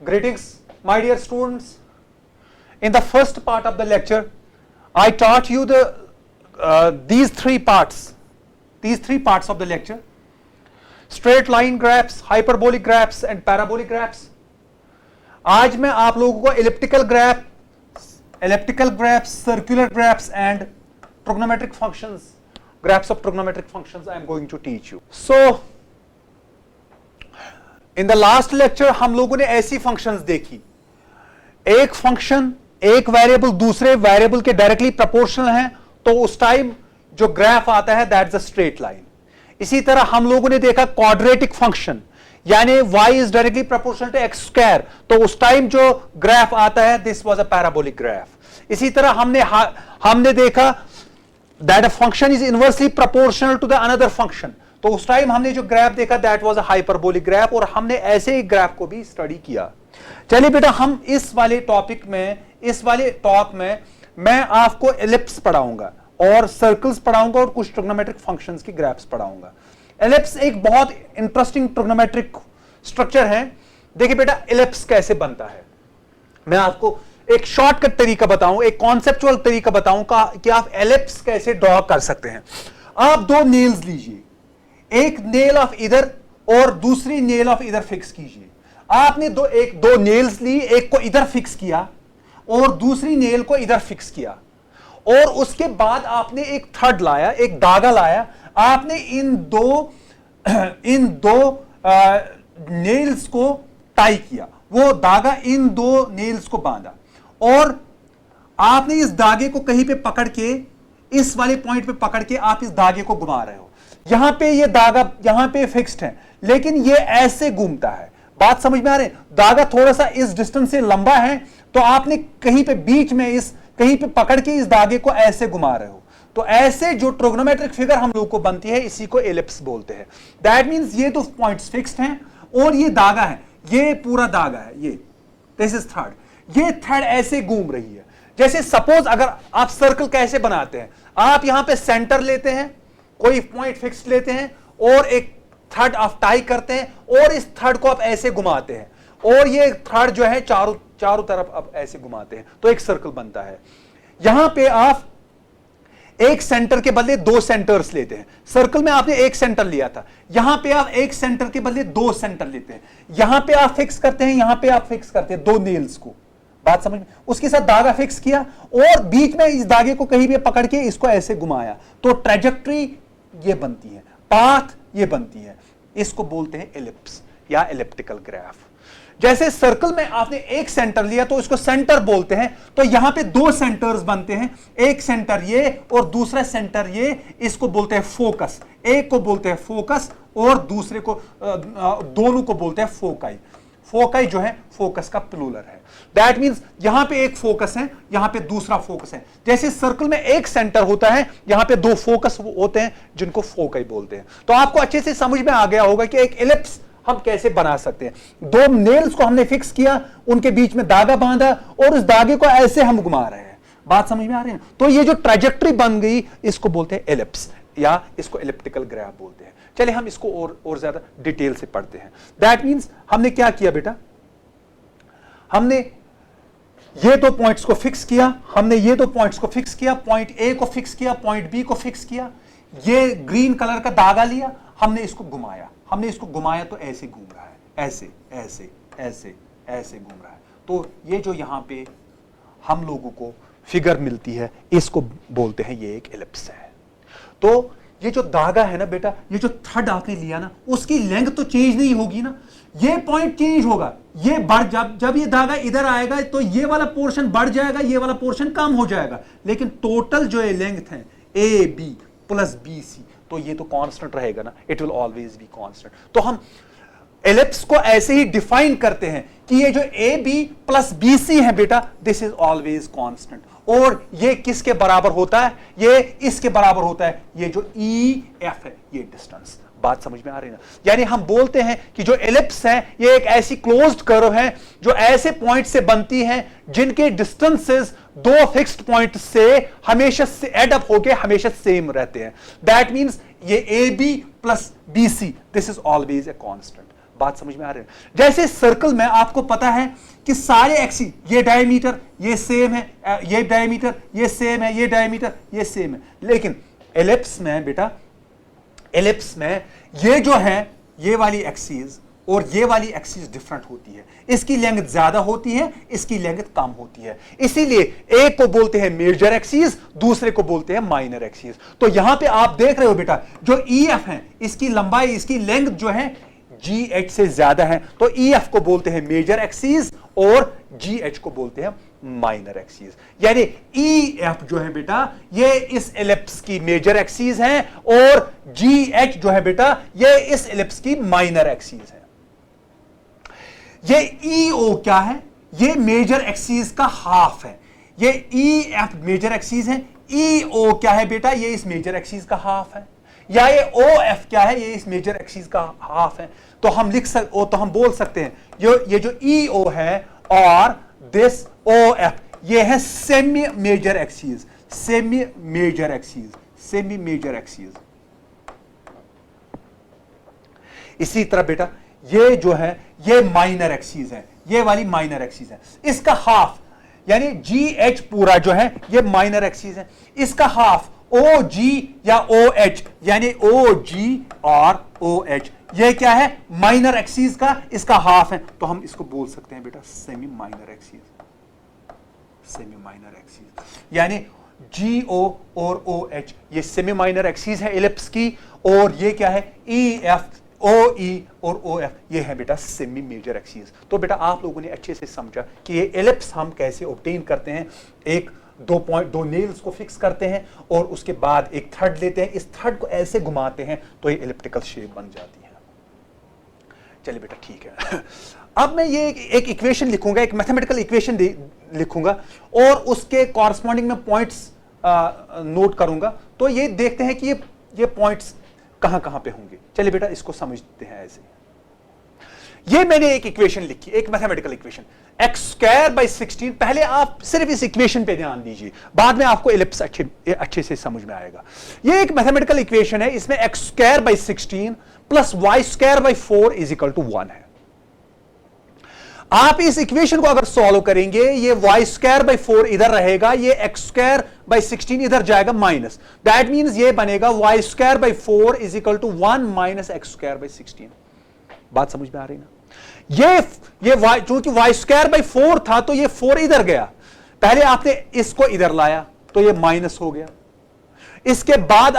Greetings, my dear students. In the first part of the lecture, I taught you these three parts of the lecture: straight line graphs, hyperbolic graphs and parabolic graphs. आज मैं आप लोगों को elliptical graphs, circular graphs and trigonometric functions, graphs of trigonometric functions I am going to teach you. So in the last lecture हम लोगों ने ऐसी functions देखी, एक फंक्शन एक वेरिएबल दूसरे वेरिएबल के डायरेक्टली प्रोपोर्शनल है तो उस टाइम जो ग्राफ आता है दैट्स अ स्ट्रेट लाइन. इसी तरह हम लोगों ने देखा क्वाड्रेटिक फंक्शन, यानी y is directly proportional to x square, तो उस टाइम जो ग्राफ आता है this was a parabolic graph. इसी तरह हमने देखा that a function is inversely proportional to the another function, तो उस टाइम हमने जो ग्राफ देखा that was a hyperbolic graph, और हमने ऐसे ही ग्राफ को भी स्टडी किया. चलिए बेटा, हम इस वाले टॉक में मैं आपको एलिप्स पढ़ाऊंगा और सर्कल्स पढ़ाऊंगा और कुछ ट्रिग्नोमेट्रिक फंक्शंस की ग्राफ्स पढ़ाऊंगा. एलिप्स एक बहुत इंटरेस्टिंग ट्रिग्नोमेट्रिक स्ट्रक्चर है. देखिए बेटा, एलिप्स कैसे बनता है, मैं आपको एक शॉर्टकट तरीका बताऊं, एक कॉन्सेप्चुअल तरीका बताऊं कि आप एलिप्स कैसे ड्रॉ कर सकते हैं. आप दो नेल्स लीजिए, एक नेल ऑफ इधर और दूसरी नेल ऑफ इधर फिक्स कीजिए. आपने दो नेल्स ली, एक को इधर फिक्स किया और दूसरी नेल को इधर फिक्स किया, और उसके बाद आपने एक थ्रेड लाया, एक धागा लाया, आपने इन दो नेल्स को टाई किया, वो धागा इन दो नेल्स को बांधा, और आपने इस धागे को कहीं पे पकड़ के, इस वाले पॉइंट पे पकड़ के आप इस धागे को घुमा रहे हो. यहां पे ये धागा यहां पे फिक्स्ड है, लेकिन ये ऐसे घूमता है. बात समझ में आ रही है? धागा थोड़ा सा इस डिस्टेंस से लंबा है, तो आपने कहीं पे बीच में कहीं पे पकड़ के इस धागे को ऐसे घुमा रहे हो, तो ऐसे जो ट्रिग्नोमेट्रिक फिगर हम लोग को बनती है इसी को एलिप्स बोलते हैं. दैट मींस ये तो पॉइंट्स फिक्स्ड हैं और ये धागा है, ये पूरा धागा है, ये दिस इज थ्रेड, ये थ्रेड ऐसे घूम रही है. जैसे सपोज अगर आप सर्कल कैसे बनाते हैं, आप यहां पे सेंटर लेते हैं, कोई पॉइंट फिक्स्ड लेते हैं और एक थ्रेड आप टाई करते हैं और इस थ्रेड को आप ऐसे घुमाते हैं, और ये थ्रेड जो है चारों तरफ आप ऐसे घुमाते हैं, तो एक सर्कल बनता है. यहां पे आप एक सेंटर के बदले दो सेंटर्स लेते हैं. सर्कल में आपने एक सेंटर लिया था, यहां पे आप एक सेंटर के बदले दो सेंटर लेते हैं. यहां पे आप फिक्स करते हैं, यहां पे आप फिक्स करते हैं दो नेल्स को. बात समझ में? उसके साथ धागा फिक्स किया और बीच में इस धागे को कहीं भी पकड़ के इसको ऐसे घुमाया, तो ट्रेजेक्टरी ये बनती है, पाथ ये बनती है. इसको बोलते हैं एलिप्स या एलिप्टिकल ग्राफ. जैसे सर्कल में आपने एक सेंटर लिया तो इसको सेंटर बोलते हैं, तो यहां पे दो सेंटर्स बनते हैं, एक सेंटर ये और दूसरा सेंटर ये, इसको बोलते हैं फोकस. एक को बोलते हैं फोकस और दूसरे को दोनों को बोलते हैं फोकाई. फोकाई जो है फोकस का प्लूरल है. दैट मींस यहां पे एक फोकस है, यहां पे दूसरा फोकस है. जैसे सर्कल में एक सेंटर होता है, यहां पे दो फोकस होते हैं जिनको फोकाई बोलते हैं. तो आपको अच्छे से समझ में आ गया होगा कि एक एलिप्स हम कैसे बना सकते हैं. दो नेल्स को हमने फिक्स किया, उनके बीच में धागा बांधा और उस धागे को ऐसे हम घुमा रहे हैं. बात समझ में आ रही है? तो ये जो ट्रेजेक्टरी बन गई इसको बोलते हैं एलिप्स या इसको एलिप्टिकल ग्राफ बोलते हैं. चलिए हम इसको और ज्यादा डिटेल से पढ़ते हैं. दैट मींस हमने क्या किया बेटा, हमने ये दो पॉइंट्स को फिक्स किया, पॉइंट ए को फिक्स किया, पॉइंट बी को फिक्स किया. ये ग्रीन कलर का धागा लिया, हमने इसको घुमाया, तो ऐसे घूम रहा है, ऐसे ऐसे ऐसे ऐसे घूम रहा है. तो ये जो यहां पे हम लोगों को फिगर मिलती है इसको बोलते हैं ये एक एलिप्स है. तो ये जो धागा है ना बेटा, ये जो थ्रेड आपने लिया ना, उसकी लेंथ तो चेंज नहीं होगी ना, ये पॉइंट चेंज होगा. ये बढ़ जब ये धागा इधर आएगा तो ये वाला पोर्शन बढ़ जाएगा, ये वाला पोर्शन कम हो जाएगा, लेकिन टोटल जो ये लेंथ है A B plus B C, तो ये तो कांस्टेंट रहेगा ना, it will always be constant. तो हम एलिप्स को ऐसे ही डिफाइन करते हैं कि ये जो A B plus B C है बेटा, दिस इज ऑलवेज कांस्टेंट. और ये किसके बराबर होता है, ये इसके बराबर होता है, ये जो ई एफ है, ये डिस्टेंस. बात समझ में आ रही है ना? यानी हम बोलते हैं कि जो एलिप्स है ये एक ऐसी क्लोज्ड कर्व है जो ऐसे पॉइंट से बनती है जिनके डिस्टेंसेस दो फिक्स्ड पॉइंट से हमेशा से एड अप होके हमेशा सेम रहते हैं. दैट मींस ये A B plus B C, this is always a constant. बात समझ में आ रही है? जैसे सर्कल में आपको पता है कि सारे एक्सिस, ये डायमीटर ये सेम है, ये डायमीटर ये सेम है, ये डायमीटर ये सेम है, लेकिन एलिप्स में बेटा, एलिप्स में ये जो है ये वाली एक्सिस और ये वाली एक्सिस डिफरेंट होती है। इसकी लेंथ ज्यादा होती है, इसकी लेंथ कम होती है। इसीलिए एक को बोलते हैं मेजर एक्सिस, दूसरे को बोलते हैं माइनर एक्सिस। तो यहां पे आप देख रहे हो बेटा, जो EF है इसकी लंबाई, इसकी लेंथ जो है GH से ज्यादा है, तो EF को बोलते हैं मेजर एक्सिस और GH को बोलते हैं माइनर एक्सिस। यानी EF जो है बेटा ये इस एलिप्स की मेजर एक्सिस है और GH जो है बेटा ये इस एलिप्स की माइनर एक्सिस है। ये EO क्या है? ये मेजर एक्सिस का हाफ है। ये EF मेजर एक्सिस है, EO क्या है बेटा? ये इस मेजर एक्सिस का हाफ है। या ये OF क्या है? ये इस मेजर एक्सिस का हाफ है। तो हम बोल सकते हैं ये जो EO है और दिस OF ये है semi major axis, semi major axis, semi major axis. इसी तरह बेटा ये जो है ये माइनर एक्सिस है, ये वाली माइनर एक्सिस है। इसका हाफ यानी GH पूरा जो है ये माइनर एक्सिस है, इसका हाफ OG या OH यानी OG और OH ये क्या है? माइनर एक्सिस का इसका हाफ है। तो हम इसको बोल सकते हैं बेटा semi minor axis, semi minor axis. यानी GO और OH ये सेमी माइनर एक्सिस है एलिप्स की, और ये क्या है? EF, OE और OF ये है बेटा सेमी मेजर एक्सिस। तो बेटा आप लोगों ने अच्छे से समझा कि ये एलिप्स हम कैसे ऑब्टेन करते हैं। एक दो नेल्स को फिक्स करते हैं और उसके बाद एक थ्रेड लेते हैं, इस थ्रेड को ऐसे घुमाते हैं तो ये एलिप्टिकल शेप बन जाती है। चलिए बेटा ठीक है। अब मैं ये एक इक्वेशन लिखूंगा, एक मैथमेटिकल इक्वेशन लिखूंगा और उसके कॉरस्पॉन्डिंग में पॉइंट्स नोट करूंगा। तो ये देखते हैं कि ये पॉइंट्स कहां कहां पे होंगे। चलिए बेटा इसको समझते हैं ऐसे। ये मैंने एक इक्वेशन लिखी, एक मैथमेटिकल इक्वेशन, x² / 16। पहले आप सिर्फ इस इक्वेशन पे ध्यान दीजिए, बाद में आपको एलिप्स अच्छे से समझ में आएगा। ये एक मैथमेटिकल इक्वेशन है, इसमें x² / 16 + y² / 4 = 1 है। आप इस इक्वेशन को अगर सॉल्व करेंगे, ये y² / 4 इधर रहेगा, ये x² / 16 इधर जाएगा माइनस। दैट मींस ये बनेगा y² / 4 = 1 - x² / 16। बात समझ में आ रही ना? ये y चूंकि y² / 4 था तो ये 4 इधर गया, पहले आपने इसको इधर लाया तो ये माइनस हो गया। इसके बाद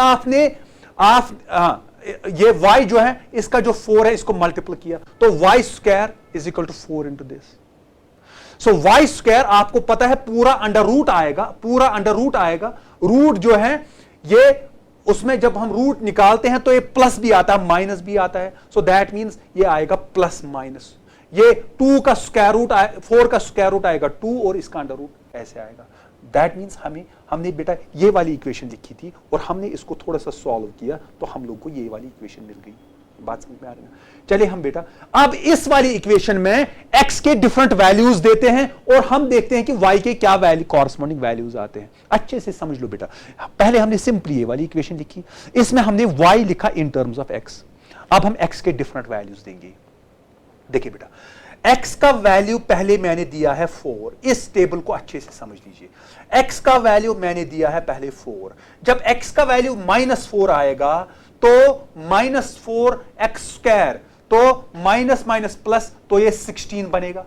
ये y जो है इसका जो 4 है इसको मल्टीपल किया तो y² = 4 × दिस। सो y² आपको पता है पूरा अंडर रूट आएगा, पूरा अंडर रूट आएगा। रूट जो है ये उसमें जब हम रूट निकालते हैं तो ये प्लस भी आता है माइनस भी आता है। सो दैट मींस ये आएगा प्लस माइनस। ये 2 का स्क्वायर रूट 4 का स्क्वायर रूट आएगा 2 और इसका अंडर रूट ऐसे आएगा। दैट मींस हमने बेटा ये वाली इक्वेशन लिखी थी और हमने इसको थोड़ा सा सॉल्व किया तो हम लोग को ये वाली इक्वेशन मिल गई। बात समझ में आ रही है? चलिए हम बेटा अब इस वाली इक्वेशन में x के डिफरेंट वैल्यूज देते हैं और हम देखते हैं कि y के क्या वैल्यू कॉरस्पॉन्डिंग वैल्यूज आते हैं। अच्छे से समझ लो बेटा। पहले हमने सिंपली ये वाली इक्वेशन लिखी, इसमें हमने y लिखा इन टर्म्स ऑफ x। अब हम x के डिफरेंट वैल्यूज देंगे। देखिए बेटा x का वैल्यू पहले मैंने दिया है 4। इस टेबल को अच्छे से समझ लीजिए। x का वैल्यू मैंने दिया है पहले 4। जब x का वैल्यू -4 आएगा तो -4 x² तो माइनस माइनस प्लस तो ये 16 बनेगा,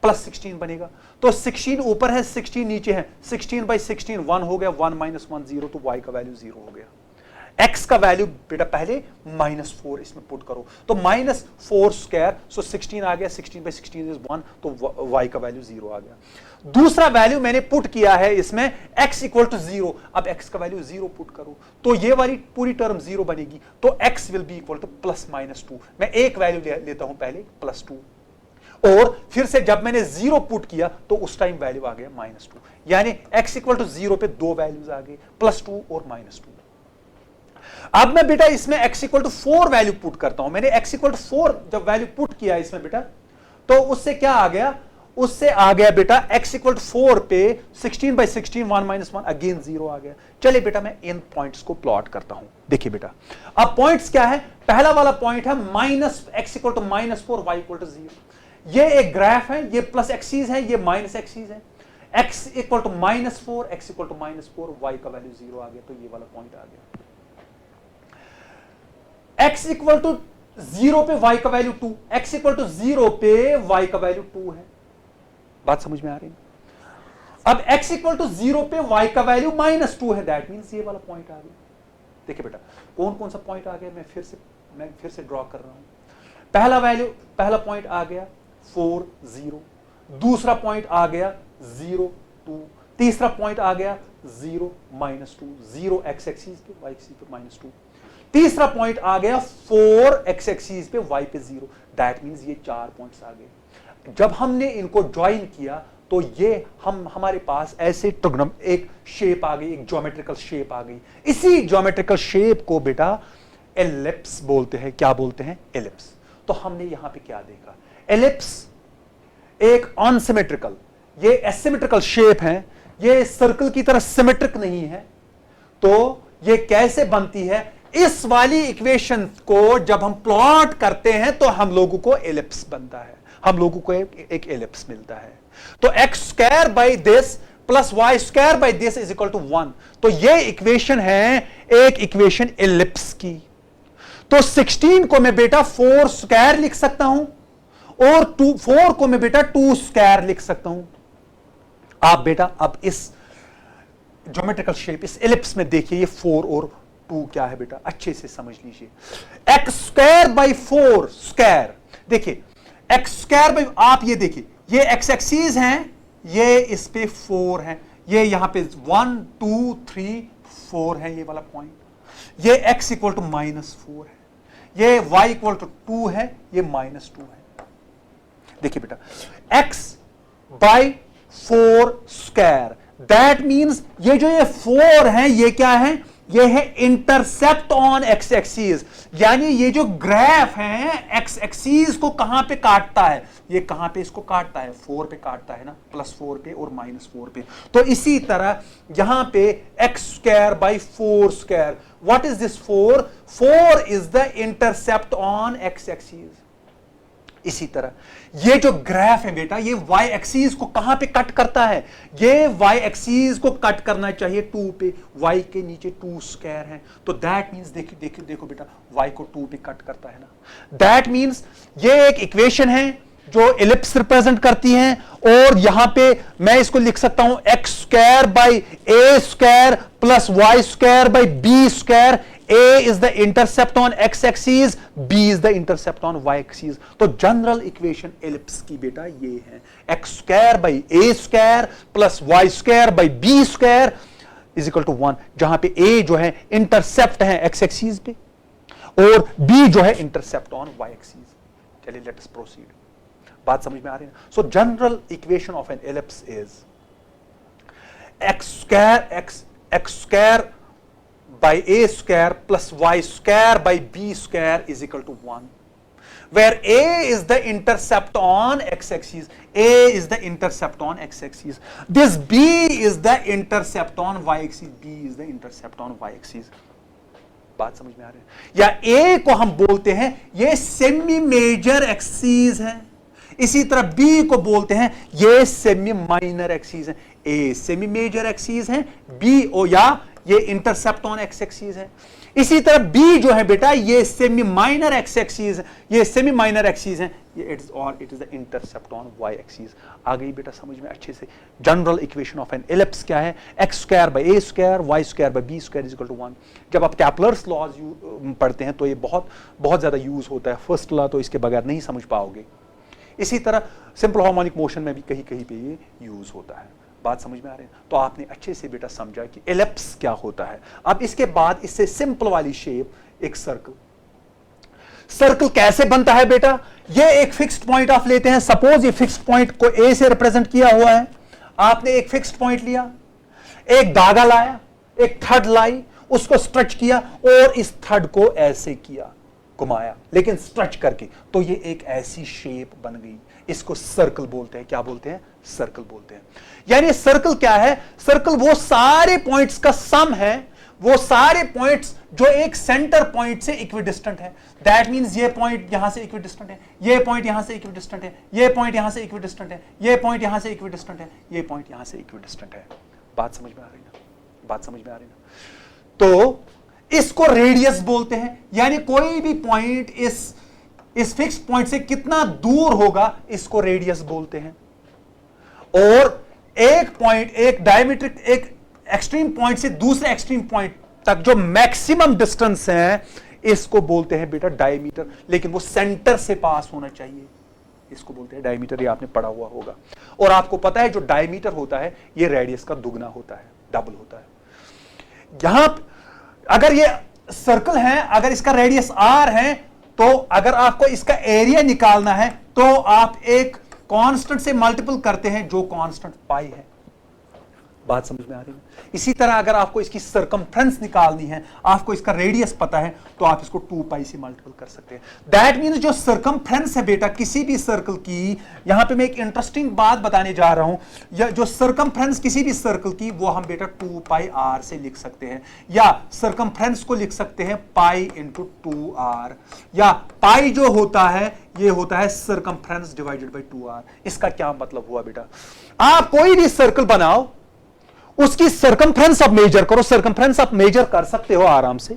+16 बनेगा। तो 16 ऊपर है 16 नीचे है, 16 / 16 1 हो गया, 1 - 1 0, तो y का वैल्यू 0 हो गया। x का वैल्यू बेटा पहले -4 इसमें पुट करो तो -4², सो 16 आ गया, 16 / 16 = 1, तो y का वैल्यू 0 आ गया। दूसरा वैल्यू मैंने पुट किया है इसमें x = 0। अब x का वैल्यू 0 पुट करो तो ये वाली पूरी टर्म 0 बनेगी, तो x will be equal to +-2। मैं एक वैल्यू लेता हूं पहले +2 और फिर से जब मैंने 0 पुट किया तो उस टाइम वैल्यू आ गया -2। यानी x = 0 पे दो वैल्यूज आ गए, +2 और -2। अब मैं बेटा इसमें x = 4 वैल्यू पुट करता हूं। मैंने x = 4 जब वैल्यू पुट किया इसमें बेटा तो उससे क्या आ गया, उससे आ गया बेटा x इक्वल टू 4 पे 16 बाई 16 1 माइनस 1 अगेन 0 आ गया। चलिए बेटा मैं इन पॉइंट्स को प्लॉट करता हूं। देखिए बेटा अब पॉइंट्स क्या है, पहला वाला पॉइंट है minus x equal to -4 y equal to 0। ये एक ग्राफ है, ये प्लस एक्सीज है, ये माइनस एक्सीज है। x equal to -4 x equal to -4 y का वैल्यू 0 आ गया, तो ये वाला पॉइंट आ गया। x इक्वल टू 0 पे y का वैल्यू 2, x इक्वल टू 0 पे y का वैल्यू 2 है। बात समझ में आ रही है? अब x इक्वल टू 0 पे y का वैल्यू -2 है, दैट मींस ये वाला पॉइंट आ गया। देखिए बेटा कौन कौन सा पॉइंट आ गया, मैं फिर से ड्रॉ कर रहा हूं। पहला पॉइंट आ गया 4 0, दूसरा पॉइंट आ गया 0 2, तीसरा पॉइंट आ गया 0 -2, 0 x एक्सिस पे y एक्सिस पे -2, तीसरा पॉइंट आ गया 4 x एक्सिस पे y पे 0, दैट मींस ये 4 पॉइंट्स आ गए। जब हमने इनको ज्वाइन किया तो ये हमारे पास ऐसे एक शेप आ गई, एक ज्योमेट्रिकल शेप आ गई। इसी ज्योमेट्रिकल शेप को बेटा एलिप्स बोलते हैं। क्या बोलते हैं? एलिप्स। तो हमने यहां पे क्या देखा, एलिप्स एक अनसिमेट्रिकल, ये एसिमेट्रिकल शेप है, ये सर्कल की तरह सिमेट्रिक नहीं है। तो ये कैसे बनती है, इस वाली इक्वेशन को जब हम प्लॉट करते हैं तो हम लोगों को एलिप्स बनता है, हम लोगों को एक एलिप्स मिलता है। तो x square by this plus y square by this is equal to 1। तो ये इक्वेशन है एक इक्वेशन एलिप्स की। तो 16 को मैं बेटा 4 स्क्वायर लिख सकता हूं और 4 को मैं बेटा 2 स्क्वायर लिख सकता हूं। आप बेटा अब इस ज्योमेट्रिकल शेप, इस एलिप्स में देखिए ये 4 और 2 क्या है बेटा, अच्छे से समझ लीजिए। x स्क्वायर बाई 4 स्क्वायर, देखिए x स्क्वायर बाई, आप ये देखिए ये x एक्सिस हैं, ये इस पे 4 है, ये यहां पे 1 2 3 4 है ये वाला पॉइंट। ये x इक्वल टू -4 है, ये y इक्वल टू 2 है, ये -2 है। देखिए बेटा x by 4 square, that means ये जो ये 4 है ये क्या है, ये है इंटरसेप्ट ऑन x एक्सिस। यानी ये जो ग्राफ है x एक्सिस को कहां पे काटता है, ये कहां पे इसको काटता है, 4 पे काटता है ना, +4 पे और -4 पे। तो इसी तरह यहां पे x square by 4 square, what is this 4 is the intercept on x axis. इसी तरह ये जो ग्राफ है बेटा, ये y एक्सिस को कहां पे कट करता है, ये y एक्सिस को कट करना चाहिए 2 पे, y के नीचे 2 स्क्वायर है। तो दैट मींस देखो बेटा y को 2 पे कट करता है ना। दैट मींस ये एक इक्वेशन है जो एलिप्स रिप्रेजेंट करती है, और यहां पे मैं इसको लिख सकता हूं x square by a square plus y square by b square. A is the intercept on x axis, B is the intercept on y axis। तो जनरल इक्वेशन एलिप्स की बेटा ये है x square by a square plus y square by b square is equal to 1, जहां पे a जो है intercept है x एक्सिस पे और b जो है इंटरसेप्ट ऑन y एक्सिस। चलिए लेट अस प्रोसीड। बात समझ में आ रही है? सो general equation of an ellipse is x square by a square plus y square by b square is equal to 1, where a is the intercept on x axis, a is the intercept on x axis, this b is the intercept on y axis, b is the intercept on y axis। बात समझ में आ रही है? या a को हम बोलते हैं ये सेमी मेजर एक्सिस है, इसी तरह b को बोलते हैं ये सेमी माइनर एक्सिस है। a सेमी मेजर एक्सिस है, b ओ या ये इंटरसेप्ट ऑन एक्स एक्सिस है। इसी तरह b जो है बेटा ये सेमी माइनर एक्स एक्सिस है, ये सेमी माइनर एक्सिस है, ये it is the intercept on y axis. आ गई बेटा समझ में अच्छे से? General equation of an ellipse क्या है, x square by a square y square by b square is equal to 1। जब आप कैपलर्स लॉज पढ़ते हैं तो ये बहुत ज्यादा यूज होता है, फर्स्ट लॉ तो इसके बगैर नहीं समझ पाओगे। इसी तरह सिंपल हार्मोनिक मोशन में भी कहीं कहीं पे ये यूज होता है। बात समझ में आ रही है? तो आपने अच्छे से बेटा समझा कि एलिप्स क्या होता है। अब इसके बाद इससे सिंपल वाली शेप, एक सर्कल कैसे बनता है बेटा, ये एक फिक्स्ड पॉइंट आप लेते हैं। सपोज ये फिक्स्ड पॉइंट को ए से रिप्रेजेंट किया हुआ है, आपने एक फिक्स्ड पॉइंट लिया, एक धागा लाया, एक थ्रेड लाई, उसको स्ट्रेच किया और इस थ्रेड को ऐसे किया, घुमाया, लेकिन स्ट्रेच करके, तो ये एक ऐसी शेप बन गई। इसको सर्कल बोलते हैं। क्या बोलते हैं? सर्कल बोलते हैं। यानी सर्कल क्या है? सर्कल वो सारे पॉइंट्स का सम है, वो सारे पॉइंट्स जो एक सेंटर पॉइंट से इक्विडिस्टेंट है। दैट मींस ये पॉइंट यहां से इक्विडिस्टेंट है, ये पॉइंट यहां से इक्विडिस्टेंट है, ये पॉइंट यहां से इक्विडिस्टेंट है, ये पॉइंट यहां से इक्विडिस्टेंट है, ये पॉइंट यहां से इक्विडिस्टेंट है। बात समझ में आ रही ना? बात समझ में आ रही ना? तो इसको रेडियस बोलते हैं। यानी कोई भी पॉइंट इस फिक्स पॉइंट से कितना दूर होगा, इसको रेडियस बोलते हैं। और एक पॉइंट, एक डायमीटर, एक एक्सट्रीम पॉइंट से दूसरे एक्सट्रीम पॉइंट तक जो मैक्सिमम डिस्टेंस है, इसको बोलते हैं बेटा डायमीटर। लेकिन वो सेंटर से पास होना चाहिए, इसको बोलते हैं डायमीटर। ये आपने पढ़ा हुआ होगा। और आपको पता है जो डायमीटर होता है ये रेडियस का दुगना होता है, डबल होता है। यहां अगर ये सर्कल है, अगर इसका रेडियस r है, तो अगर आपको इसका एरिया निकालना है तो आप एक कांस्टेंट से मल्टीपल करते हैं जो कांस्टेंट पाई है। बात समझ में आ रही है? इसी तरह अगर आपको इसकी सरकमफ्रेंस निकालनी है, आपको इसका रेडियस पता है, तो आप इसको 2 पाई से मल्टीपल कर सकते हैं। दैट मींस जो सरकमफ्रेंस है बेटा किसी भी सर्कल की, यहां पे मैं एक इंटरेस्टिंग बात बताने जा रहा हूं, जो सरकमफ्रेंस किसी भी सर्कल की, वो हम बेटा 2 पाई r से लिख सकते हैं, या सरकमफ्रेंस को लिख सकते हैं पाई इंटू 2r, या पाई जो होता है ये होता है सरकमफ्रेंस डिवाइडेड बाई 2r। इसका क्या मतलब हुआ बेटा? आप कोई भी सर्कल बनाओ, उसकी सरकमफ्रेंस आप मेजर करो, सरकमफ्रेंस आप मेजर कर सकते हो आराम से,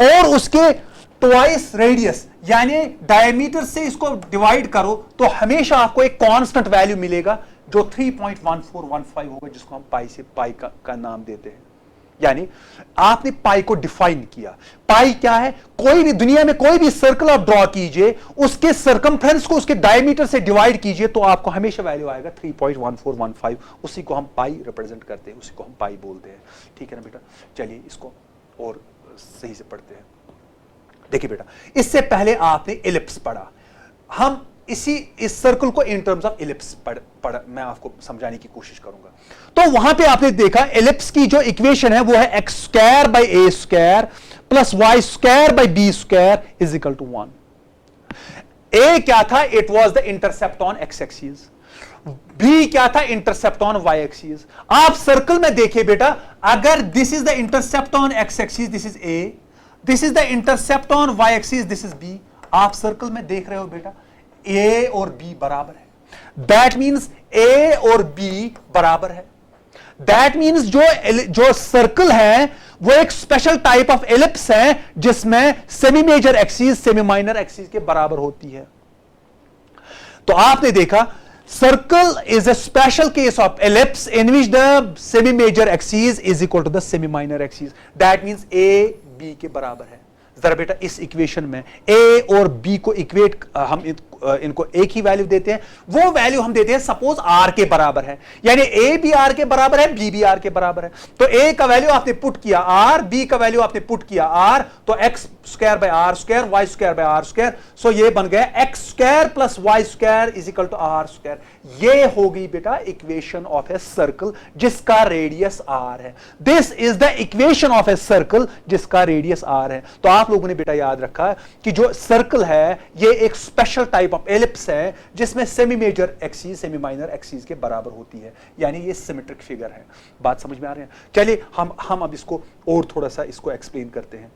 और उसके ट्वाइस रेडियस यानी डायमीटर से इसको डिवाइड करो, तो हमेशा आपको एक कांस्टेंट वैल्यू मिलेगा जो 3.1415 होगा, जिसको हम पाई से पाई का नाम देते हैं। यानी आपने पाई को डिफाइन किया। पाई क्या है? कोई भी दुनिया में कोई भी सर्कल आप ड्रॉ कीजिए, उसके सरकमफ्रेंस को उसके डायमीटर से डिवाइड कीजिए, तो आपको हमेशा वैल्यू आएगा 3.1415। उसी को हम पाई रिप्रेजेंट करते हैं, उसी को हम पाई बोलते हैं। ठीक है ना बेटा? चलिए इसको और सही से पढ़ते हैं। देखिए बेटा, इससे पहले आपने इलिप्स पढ़ा। हम इस सर्कल को इन टर्म्स ऑफ इलिप्स पढ़ मैं आपको समझाने की कोशिश करूंगा। तो वहां पे आपने देखा इलिप्स की जो इक्वेशन है वो है x square by a square plus y square by b square is equal to 1। A क्या था? It was the intercept on x axis. B क्या था? Intercept on y axis. आप सर्कल में देखिए बेटा, अगर this is the intercept on x axis, this is a, this is the intercept on y axis, this is b। आप circle में देख रहे हो बेटा a और b बराबर है। दैट मींस a और b बराबर है। दैट मींस जो सर्कल है वो एक स्पेशल टाइप ऑफ एलिप्स है, जिसमें semi major axis semi minor axis के बराबर होती है। तो आपने देखा circle is a special case of ellipse in which the semi major axis is equal to the semi minor axis. That means a b के बराबर है। जरा बेटा इस इक्वेशन में a और b को इक्वेट, हम इनको एक ही वैल्यू देते हैं। वो वैल्यू हम देते हैं सपोज r के बराबर है, यानी a भी r के बराबर है, b भी r के बराबर है। तो a का वैल्यू आपने पुट किया r, b का वैल्यू आपने पुट किया r, तो x square by r square, y square by r square. So ये बन गया x square plus y square is equal to r square. ये हो गई बेटा इक्वेशन ऑफ ए सर्कल जिसका रेडियस r है। This is the equation of a circle जिसका रेडियस r है। तो आप लोगों ने बेटा याद रखा कि जो सर्कल है ये एक स्पेशल टाइप ऑफ एलिप्स है, जिसमें semi major axis semi minor axis के बराबर होती है, यानी ये सिमेट्रिक फिगर है। बात समझ में आ रही है? चलिए हम अब इसको और थोड़ा सा इसको एक्सप्लेन करते हैं।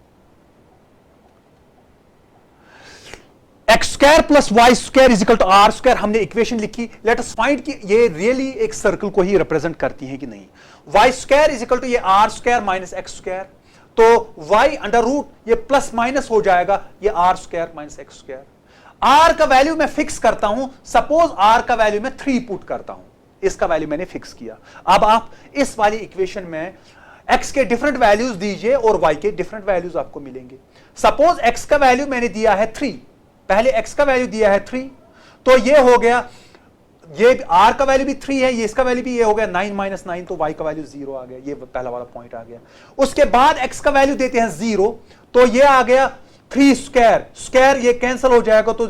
X square plus y square is equal to r square, हमने इक्वेशन लिखी। लेट अस फाइंड कि ये रियली एक सर्कल को ही रिप्रेजेंट करती है कि नहीं। Y square is equal to ये R square minus X square, तो वाई अंडर रूट ये प्लस माइनस हो जाएगा, ये R square minus X square. R का वैल्यू मैं फिक्स करता हूं, सपोज आर का वैल्यू मैं 3 पुट करता हूं, इसका वैल्यू मैंने फिक्स किया। अब आप इस वाली इक्वेशन में x के डिफरेंट वैल्यूज दीजिए और y के डिफरेंट वैल्यूज आपको मिलेंगे। सपोज x का वैल्यू मैंने दिया है 3, पहले x का वैल्यू दिया है 3, तो ये हो गया, ये r का वैल्यू भी 3 है, ये इसका वैल्यू भी, ये हो गया 9 माइनस 9, तो y का वैल्यू 0 आ गया, ये पहला वाला पॉइंट आ गया। उसके बाद x का वैल्यू देते हैं 0, तो ये आ गया 3 स्क्वायर, स्क्वायर ये कैंसिल हो जाएगा, तो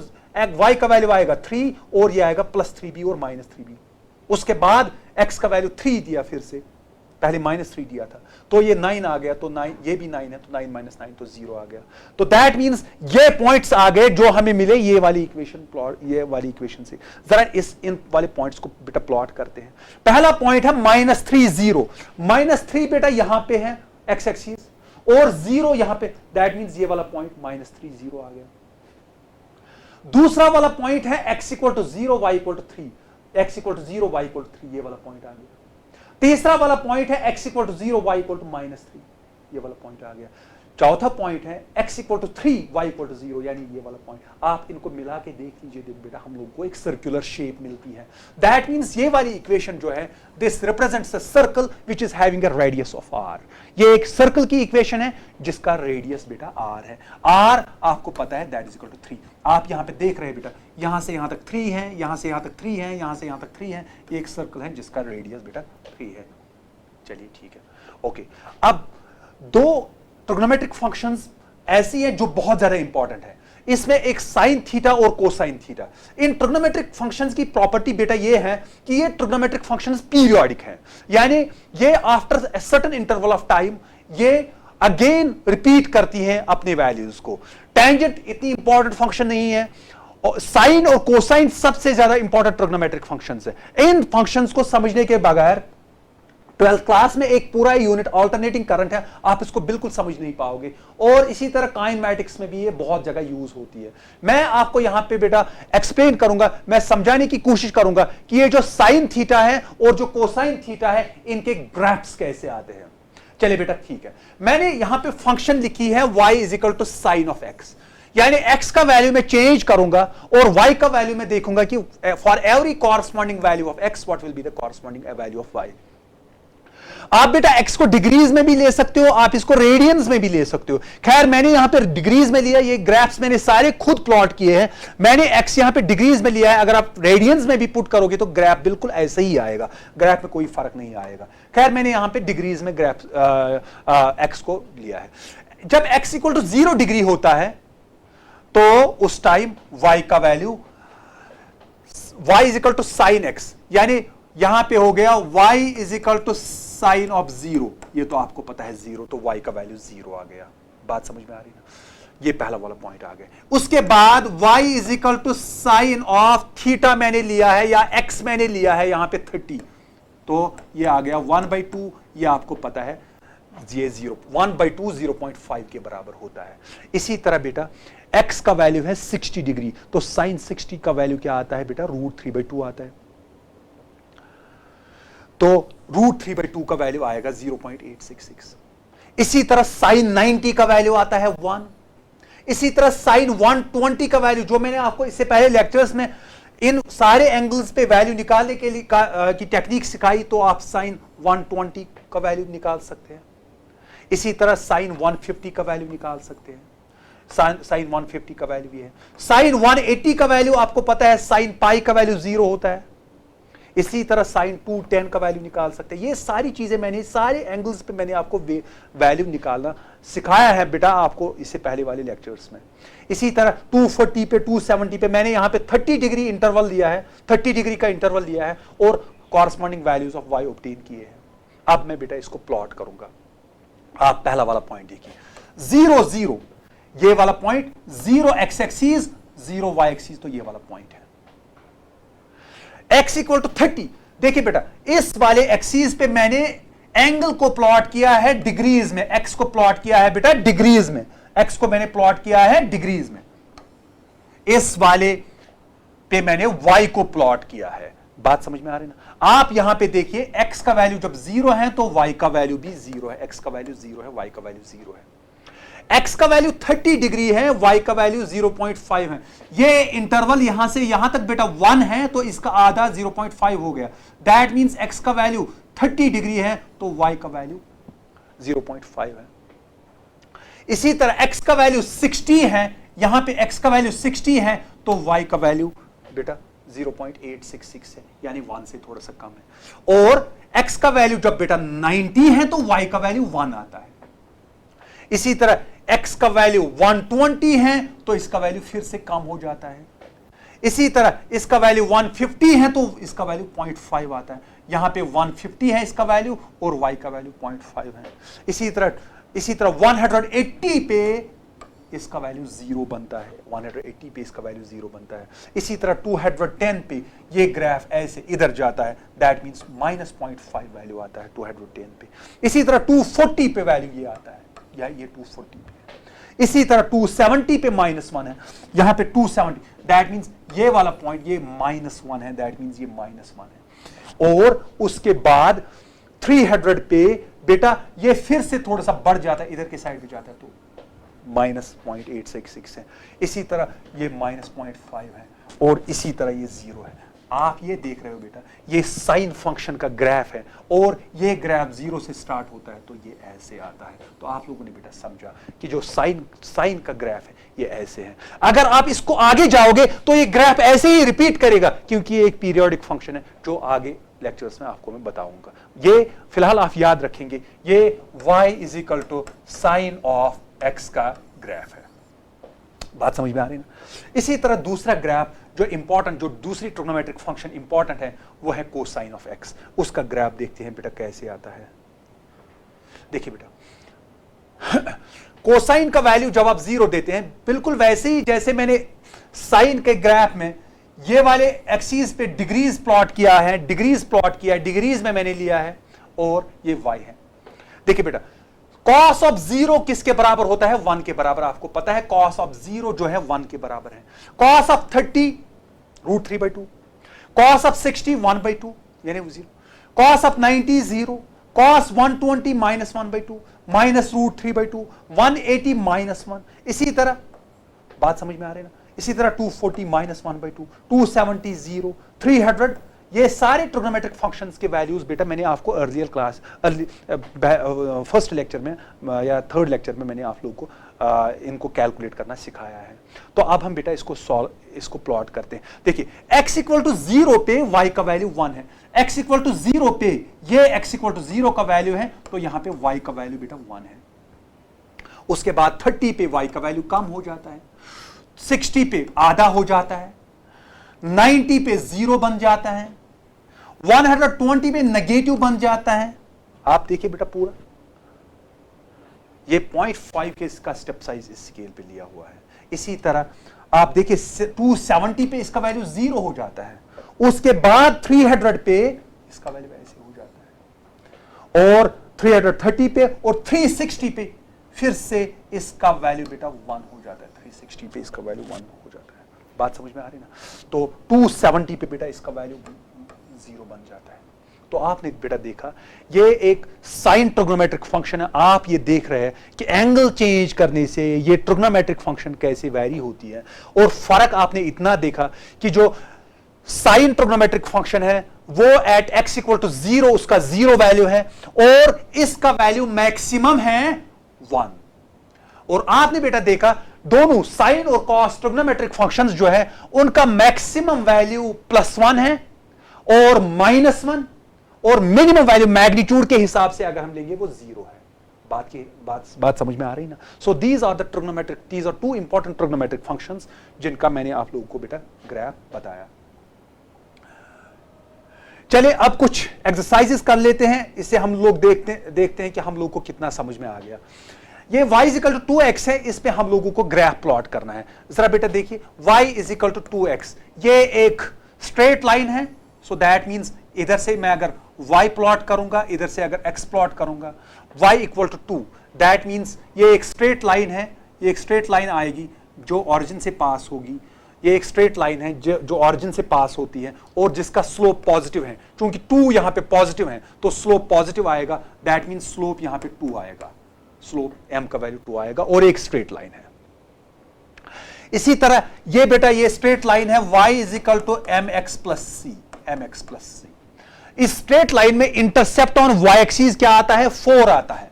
y का वैल्यू आएगा 3 और ये आएगा प्लस 3b और माइनस 3b। उसके बाद x का वैल्यू 3 दिया फिर से, पहले -3 दिया था, तो ये 9 आ गया, तो 9 ये भी 9 है, तो 9 - 9 तो 0 आ गया। तो दैट मींस ये पॉइंट्स आ गए जो हमें मिले ये वाली इक्वेशन प्लॉट, ये वाली इक्वेशन से। जरा इन वाले पॉइंट्स को बेटा प्लॉट करते हैं। पहला पॉइंट है -3 0, -3 बेटा यहां पे है एक्स एक्सिस और 0 यहां पे, दैट मींस ये वाला पॉइंट -3 0 आ गया। दूसरा वाला पॉइंट है x = 0 y = 3, x = 0 y = 3, ये वाला पॉइंट आ गया। तीसरा वाला पॉइंट है x = 0 y = -3, ये वाला पॉइंट आ गया। चौथा पॉइंट है x = 3 y = 0, यानी ये वाला पॉइंट। आप इनको मिला के देख लीजिए बेटा, हम लोग को एक सर्कुलर शेप मिलती है। दैट मींस ये वाली इक्वेशन जो है, this represents a circle which is having a radius of r। ये एक सर्कल की इक्वेशन है जिसका रेडियस बेटा r है। r आपको पता है दैट इज इक्वल टू 3। आप यहां पे देख रहे हैं बेटा, यहां से यहां तक 3 है, यहां से यहां तक 3 है, यहां से यहां तक 3 है। एक सर्कल है जिसका रेडियस बेटा 3 है। चलिए ठीक है, ओके। अब दो ट्रिग्नोमेट्रिक फंक्शंस ऐसी हैं जो बहुत ज्यादा इंपॉर्टेंट है। इसमें एक साइन थीटा और कोसाइन थीटा। इन ट्रिग्नोमेट्रिक फंक्शंस की प्रॉपर्टी बेटा ये है कि ये ट्रिग्नोमेट्रिक फंक्शंस पीरियोडिक हैं, यानी ये after a certain interval of time ये अगेन रिपीट करती हैं अपने वैल्यूज को। टेंजेंट इतनी इंपॉर्टेंट फंक्शन नहीं है, और साइन और कोसाइन सबसे ज्यादा इंपॉर्टेंट ट्रिग्नोमेट्रिक फंक्शंस है। इन फंक्शंस को समझने के बगैर 12th क्लास में एक पूरा यूनिट अल्टरनेटिंग करंट है, आप इसको बिल्कुल समझ नहीं पाओगे। और इसी तरह काइनेमैटिक्स में भी ये बहुत जगह यूज होती है। मैं आपको यहां पे बेटा एक्सप्लेन करूंगा, मैं समझाने की कोशिश करूंगा कि ये जो साइन थीटा है और जो कोसाइन थीटा है, इनके ग्राफ्स कैसे आते हैं। चलिए बेटा ठीक है, मैंने यहां पे फंक्शन लिखी है y = sin of x, यानी x का वैल्यू में चेंज करूंगा और y का वैल्यू में देखूंगा कि for every corresponding value of x what will be the corresponding value of y। आप बेटा x को डिग्रीज में भी ले सकते हो, आप इसको रेडियंस में भी ले सकते हो। खैर मैंने यहां पे डिग्रीज में लिया, ये ग्राफ्स मैंने सारे खुद प्लॉट किए हैं। मैंने x यहां पे डिग्रीज में लिया है, अगर आप रेडियंस में भी पुट करोगे तो ग्राफ बिल्कुल ऐसे ही आएगा, ग्राफ में कोई फर्क नहीं आएगा। खैर मैंने यहां पे डिग्रीज में ग्राफ x को लिया है। जब x = 0 डिग्री होता है तो उस टाइम y का वैल्यू y = sin x, यानी यहां पे हो गया y = sin of 0, ये तो आपको पता है 0, तो y का वैल्यू 0 आ गया। बात समझ में आ रही ना? ये पहला वाला पॉइंट आ गया। उसके बाद y = sin of थीटा मैंने लिया है या x मैंने लिया है यहां पे 30, तो ये आ गया 1/2, ये आपको पता है ये 1/2 0.5 के बराबर होता है। इसी तरह बेटा x का वैल्यू है 60 डिग्री, तो sin 60 का वैल्यू क्या आता है बेटा, √3/2 आता है। तो √3/2 का वैल्यू आएगा 0.866। इसी तरह sin 90 का वैल्यू आता है 1। इसी तरह sin 120 का वैल्यू, जो मैंने आपको इससे पहले लेक्चर्स में इन सारे एंगल्स पे वैल्यू निकालने के लिए की टेक्निक सिखाई, तो आप sin 120 का वैल्यू निकाल सकते हैं। इसी तरह sin 150 का वैल्यू निकाल सकते हैं। sin 150 का वैल्यू भी है। sin 180 का वैल्यू आपको पता है sin पाई का वैल्यू 0 होता है। इसी तरह sin 210 का वैल्यू निकाल सकते हैं। ये सारी चीजें मैंने सारे एंगल्स पे मैंने आपको वैल्यू निकालना सिखाया है बेटा आपको इससे पहले वाले लेक्चर्स में। इसी तरह 240 पे 270 पे मैंने यहां पे 30 डिग्री इंटरवल दिया है, 30 डिग्री का इंटरवल दिया है और corresponding values of y obtain किए हैं। अब मैं बेटा इसको प्लॉट करूंगा। आप पहला वाला पॉइंट देखिए, 0 0, ये वाला point 0 x axis 0 y axis, तो ये वाला पॉइंट है। x = 30, देखिए बेटा इस वाले एक्सिस पे मैंने एंगल को प्लॉट किया है डिग्रीज में, x को प्लॉट किया है बेटा डिग्रीज में, x को मैंने प्लॉट किया है डिग्रीज में। इस वाले पे मैंने y को प्लॉट किया है। बात समझ में आ रही ना? आप यहां पे देखिए x का वैल्यू जब 0 है तो y का वैल्यू भी 0 है, x का वैल्यू 0 है, y का वैल्यू 0 है। x का वैल्यू 30 डिग्री है, y का वैल्यू 0.5 है। ये इंटरवल यहां से यहां तक बेटा 1 है, तो इसका आधा 0.5 हो गया। दैट मींस x का वैल्यू 30 डिग्री है तो y का वैल्यू 0.5 है। इसी तरह x का वैल्यू 60 है, यहां पे x का वैल्यू 60 है तो y का वैल्यू बेटा 0.866 है, यानी 1 से थोड़ा सा कम है। और x का वैल्यू जब बेटा 90 है तो y का वैल्यू 1 आता है। इसी तरह x का वैल्यू 120 है तो इसका वैल्यू फिर से कम हो जाता है। इसी तरह इसका वैल्यू 150 है तो इसका वैल्यू 0.5 आता है। यहां पे 150 है इसका वैल्यू और y का वैल्यू 0.5 है। इसी तरह 180 पे इसका वैल्यू 0 बनता है, 180 पे इसका वैल्यू 0 बनता है। इसी तरह 210 पे ये ग्राफ ऐसे इधर जाता है, दैट मींस -0.5 वैल्यू आता है 210 पे। इसी तरह 240 पे वैल्यू ये आता है, या ये 240 पे। इसी तरह 270 पे -1 है, यहां पे 270, दैट मींस ये वाला पॉइंट ये -1 है, दैट मींस ये -1 है। और उसके बाद 300 पे बेटा ये फिर से थोड़ा सा बढ़ जाता है, इधर के साइड पे जाता है तो -0.866 है। इसी तरह ये -0.5 है और इसी तरह ये 0 है। आप ये देख रहे हो बेटा, ये साइन फंक्शन का ग्राफ है और ये ग्राफ 0 से स्टार्ट होता है तो ये ऐसे आता है। तो आप लोगों ने बेटा समझा कि जो साइन का ग्राफ है ये ऐसे है। अगर आप इसको आगे जाओगे तो ये ग्राफ ऐसे ही रिपीट करेगा, क्योंकि ये एक पीरियोडिक फंक्शन है जो आगे लेक्चर्स में आपको मैं बताऊंगा। ये फिलहाल आप याद रखेंगे, ये y = साइन ऑफ x का ग्राफ है। बात समझ में आ रही ना? इसी तरह दूसरा ग्राफ जो इंपॉर्टेंट, जो दूसरी ट्रिग्नोमेट्रिक फंक्शन इंपॉर्टेंट है वो है कोसाइन ऑफ x। उसका ग्राफ देखते हैं बेटा कैसे आता है। देखिए बेटा, कोसाइन का वैल्यू जब आप 0 देते हैं, बिल्कुल वैसे ही जैसे मैंने साइन के ग्राफ में ये वाले एक्सिस पे डिग्रीज प्लॉट किया है, डिग्रीज में मैंने लिया है और ये y है। देखिए बेटा, cos ऑफ 0 किसके बराबर होता है? 1 के बराबर। आपको पता है cos ऑफ 0 जो है 1 के बराबर है। cos ऑफ 30 √3/2, cos ऑफ 60 1/2 यानी 0, cos ऑफ 90 0, cos 120 -1/2 -√3/2, 180 -1। इसी तरह बात समझ में आ रही है ना? इसी तरह 240 -1/2, 270 0, 300। ये सारे ट्रिग्नोमेट्रिक फंक्शंस के वैल्यूज बेटा मैंने आपको फर्स्ट लेक्चर में या थर्ड लेक्चर में मैंने आप लोगों को इनको कैलकुलेट करना सिखाया है। तो अब हम बेटा इसको प्लॉट करते हैं। देखिए, x = 0 पे y का वैल्यू 1 है, x = 0 पे ये x = 0 का वैल्यू है तो यहां पे y का वैल्यू बेटा 1 है। उसके बाद 30 पे y का वैल्यू कम हो जाता है, 60 पे आधा हो जाता है, 90 पे 0 बन जाता है, 120 पे नेगेटिव बन जाता है। आप देखिए बेटा, पूरा ये 0.5 के इसका स्टेप साइज इस स्केल पे लिया हुआ है। इसी तरह आप देखिए 270 पे इसका वैल्यू 0 हो जाता है, उसके बाद 300 पे इसका वैल्यू ऐसे हो जाता है, और 330 पे और 360 पे फिर से इसका वैल्यू बेटा 1 हो जाता है। 360 पे इसका वैल्यू 1 हो जाता है। बात समझ में आ रही ना? तो 270 पे बेटा इसका वैल्यू 0 बन जाता है। तो आपने बेटा देखा, ये एक साइन ट्रिग्नोमेट्रिक फंक्शन है। आप ये देख रहे हैं कि एंगल चेंज करने से ये ट्रिग्नोमेट्रिक फंक्शन कैसे वैरी होती है। और फर्क आपने इतना देखा कि जो साइन ट्रिग्नोमेट्रिक फंक्शन है वो एट x = 0 उसका 0 वैल्यू है और इसका वैल्यू मैक्सिमम है 1। और आपने बेटा देखा दोनों साइन और कॉस ट्रिग्नोमेट्रिक फंक्शंस जो है उनका मैक्सिमम वैल्यू +1 है और -1, और मिनिमम वैल्यू मैग्नीट्यूड के हिसाब से अगर हम लेंगे वो 0 है। बात समझ में आ रही ना? So these are two important trigonometric functions जिनका मैंने आप लोगों को बेटा ग्राफ बताया। चलिए अब कुछ एक्सरसाइजेस कर लेते हैं, इससे हम लोग देखते हैं कि हम लोग को कितना समझ में आ गया। ये y = 2x है, इस पे हम लोगों को ग्राफ प्लॉट करना है। जरा बेटा देखिए, y = 2x, ये एक स्ट्रेट लाइन है। सो दैट मींस इधर से मैं अगर y प्लॉट करूंगा, इधर से अगर x प्लॉट करूंगा, y = 2, दैट मींस ये एक स्ट्रेट लाइन है। ये एक स्ट्रेट लाइन आएगी जो ऑरिजिन से पास होगी। ये एक स्ट्रेट लाइन है जो ऑरिजिन से पास होती है और जिसका स्लोप पॉजिटिव है। क्योंकि 2 यहां पे पॉजिटिव है तो स्लोप पॉजिटिव आएगा, दैट मींस स्लोप यहां पे 2 आएगा, स्लोप m का वैल्यू 2 आएगा और एक स्ट्रेट लाइन है। इसी तरह ये बेटा ये स्ट्रेट लाइन है, y = mx + c, mx + c। इस स्ट्रेट लाइन में इंटरसेप्ट ऑन y एक्सिस क्या आता है? 4 आता है,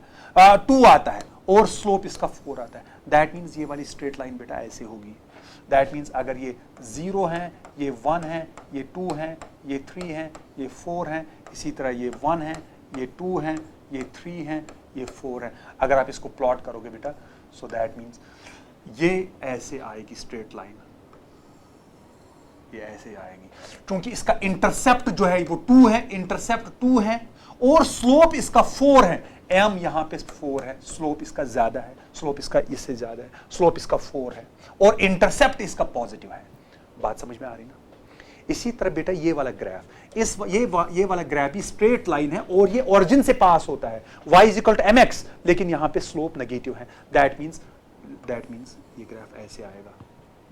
2 आता है और स्लोप इसका 4 आता है। दैट मींस ये वाली स्ट्रेट लाइन बेटा ऐसे होगी। दैट मींस अगर ये 0 है, ये 1 है, ये 2 है, ये 3 है, ये 4 है, इसी तरह ये 1 है, ये 2 है, ये 3 है, ये 4 है। अगर आप इसको प्लॉट करोगे बेटा, सो दैट मींस ये ऐसे आएगी स्ट्रेट लाइन। ये ऐसे आएगी, क्योंकि इसका इंटरसेप्ट जो है वो 2 है, इंटरसेप्ट 2 है और स्लोप इसका 4 है। m यहां पे 4 है, स्लोप इसका ज्यादा है, स्लोप इसका इससे ज्यादा है, स्लोप इसका 4 है और इंटरसेप्ट इसका पॉजिटिव है। बात समझ में आ रही ना? इसी तरह बेटा ये वाला ग्राफ, ये वाला ग्राफ भी स्ट्रेट लाइन है और ये ओरिजिन से पास होता है, y इक्वल टू mx, लेकिन यहां पे स्लोप नेगेटिव है। दैट मींस ये ग्राफ ऐसे आएगा।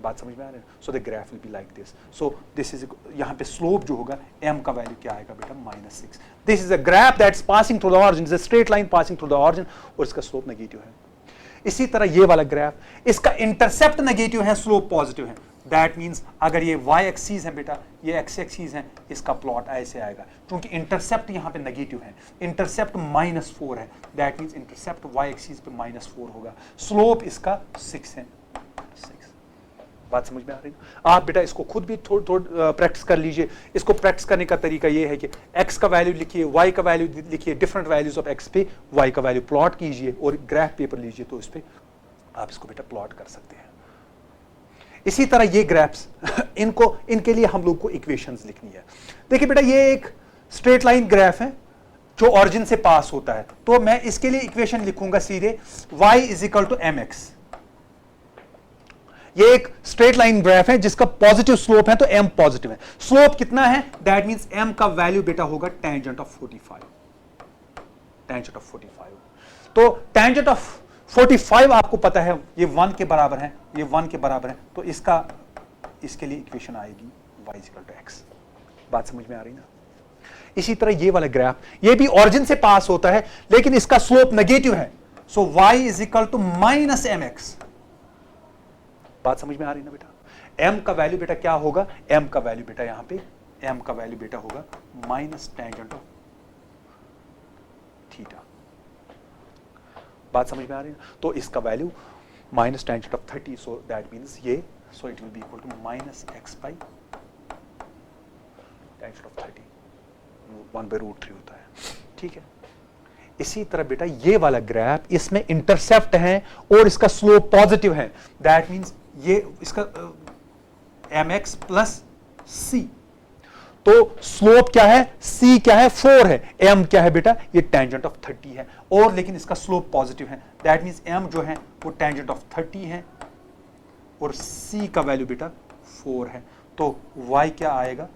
बात समझ में आ रही है? So the graph will be like this. So this is, यहां पे स्लोप जो होगा m का वैल्यू क्या आएगा बेटा, -6। This is a graph that's passing through the origin, is a straight line passing through the origin और इसका स्लोप नेगेटिव है। इसी तरह ये वाला ग्राफ, इसका इंटरसेप्ट नेगेटिव है, स्लोप पॉजिटिव है। दैट मींस अगर ये y एक्सिस है बेटा, ये x एक्सिस है, इसका प्लॉट ऐसे आएगा, क्योंकि इंटरसेप्ट यहां पे नेगेटिव है, इंटरसेप्ट -4 है। That means intercept y axis पे -4 होगा, स्लोप इसका 6 है, 6। बात समझ में आ रही है? आप बेटा इसको खुद भी थोड़ा प्रैक्टिस कर लीजिए। इसको प्रैक्टिस करने का तरीका ये है कि x का वैल्यू लिखिए, y का वैल्यू लिखिए, डिफरेंट वैल्यूज ऑफ x पे y का वैल्यू प्लॉट कीजिए और ग्राफ पेपर लीजिए, तो इस पे आप इसको बेटा प्लॉट कर सकते हैं। इसी तरह ये ग्राफ्स इनके लिए हम लोग को इक्वेशंस लिखनी है। देखिए बेटा ये एक स्ट्रेट लाइन ग्राफ है जो ओरिजिन से पास होता है, तो मैं इसके लिए इक्वेशन लिखूंगा सीधे y is equal to mx। ये एक स्ट्रेट लाइन ग्राफ है जिसका पॉजिटिव स्लोप है, तो m पॉजिटिव है। स्लोप कितना है? दैट मींस m का वैल्यू बेटा होगा टेंजेंट ऑफ 45, टेंजेंट ऑफ 45। तो टेंजेंट ऑफ 45 आपको पता है ये 1 के बराबर है, ये 1 के बराबर है, तो इसके लिए इक्वेशन आएगी y इक्वल टू x। बात समझ में आ रही ना? इसी तरह ये वाला ग्राफ, ये भी ओरिजिन से पास होता है लेकिन इसका स्लोप नेगेटिव है, so y is equal to -mx। बात समझ में आ रही ना बेटा? m का वैल्यू बेटा क्या होगा? m का वैल्यू बेटा यहां पे m का वैल्यू बेटा होगा माइनस टेंजेंट ऑफ थीटा। बात समझ में आ रही है? तो इसका value minus tangent of 30, so that means ये, so it will be equal to -x by tangent of 30, 1/√3 होता है। ठीक है। इसी तरह बेटा ये वाला ग्राफ, इसमें इंटरसेप्ट है और इसका स्लोप पॉजिटिव है। दैट मींस ये इसका mx प्लस c, तो स्लोप क्या है? c क्या है? 4 है। m क्या है बेटा? ये टेंजेंट ऑफ 30 है, और लेकिन इसका स्लोप पॉजिटिव है। दैट मींस m जो है वो टेंजेंट ऑफ 30 है और c का वैल्यू बेटा 4 है। तो y क्या आएगा?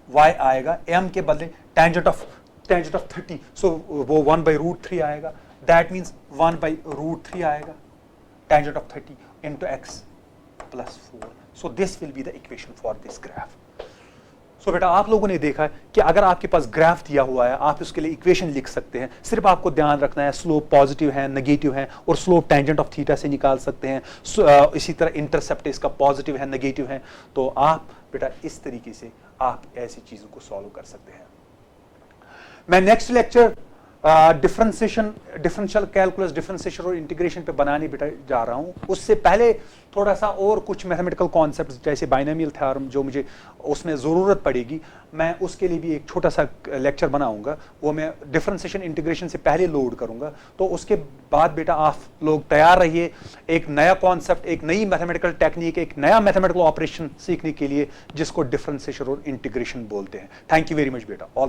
y आएगा m के बदले टेंजेंट ऑफ 30, सो वो 1/√3 आएगा। दैट मींस 1/√3 आएगा tangent of 30 into x plus 4। So this will be the equation for this graph. सो बेटा आप लोगों ने देखा है कि अगर आपके पास ग्राफ दिया हुआ है, आप उसके लिए इक्वेशन लिख सकते हैं। सिर्फ आपको ध्यान रखना है स्लोप पॉजिटिव है, नेगेटिव है, और स्लोप टेंजेंट ऑफ थीटा से निकाल सकते हैं। इसी तरह इंटरसेप्ट इसका पॉजिटिव है, नेगेटिव है, तो आप बेटा इस तरीके से आप ऐसी चीजों को सॉल्व कर सकते हैं। मैं next lecture differential calculus, differentiation और इंटीग्रेशन पे बनाने बेटा जा रहा हूं। उससे पहले थोड़ा सा और कुछ मैथमेटिकल कॉन्सेप्ट्स जैसे बाइनोमियल थ्योरम जो मुझे उसमें ज़रूरत पड़ेगी, मैं उसके लिए भी एक छोटा सा लेक्चर बनाऊंगा। वो मैं डिफरेंशिएशन इंटीग्रेशन से पहले लोड करूंगा। तो उसके बाद बेटा आप लोग तैयार रहिए एक नया कॉन्सेप्ट, एक नई मैथमेटिकल टेक्निक, एक नया मैथमेटिकल ऑपरेशन सीखने के लिए, जिसको डिफरेंशिएशन और इंटीग्रेशन बोलते हैं। थैंक यू वेरी मच बेटा। ऑल